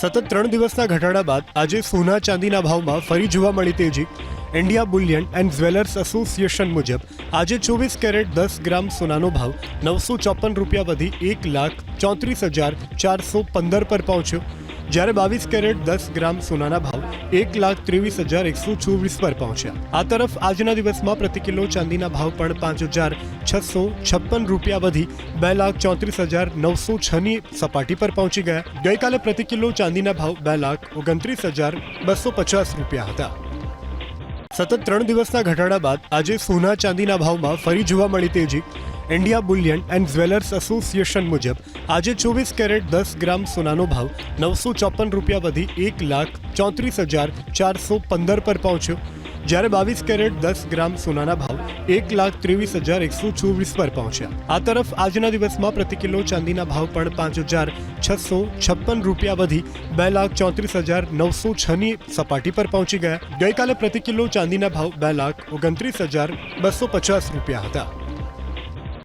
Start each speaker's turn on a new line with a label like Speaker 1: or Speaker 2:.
Speaker 1: સતત 3 દિવસના ઘટાડા બાદ આજે સોના ચાંદીના ભાવમાં ફરી જોવા મળી તેજી। India Boolean and jewellers association મુજબ આજે 24 કેરેટ 10 ગ્રામ સોનાનો ભાવ 954 રૂપિયા વધી 1,34,415 પર પહોંચ્યો, જ્યારે 22 કેરેટ 10 ગ્રામ સોનાના ભાવ 1,23,124 પર પહોંચ્યા। આ તરફ આજના દિવસમાં પ્રતિ કિલો ચાંદીના ભાવ પણ 5,656 રૂપિયા વધી 2,34,906ની સપાટી પર પહોંચી ગયા। ગઈકાલે પ્રતિ કિલો ચાંદીના ભાવ 2,29,250 રૂપિયા હતા। સતત 3 દિવસના ઘટાડા બાદ આજે સોના ચાંદીના ભાવમાં ફરી જોવા મળી તેજી। India Boolean and jewellers association મુજબ આજે 24 કેરેટ 10 ગ્રામ સોનાનો ભાવ 954 રૂપિયા વધી 1,34,415 પર પહોંચ્યો, જ્યારે 22 કેરેટ 10 ગ્રામ સોનાના ભાવ 1,23,124 પર પહોંચ્યા। આ તરફ આજના દિવસમાં પ્રતિ કિલો ચાંદીના ભાવ પણ 5,656 રૂપિયા વધી 2,34,906ની સપાટી પર પહોંચી ગયા। ગઈકાલે પ્રતિ કિલો ચાંદીના ભાવ 2,29,250 રૂપિયા હતા।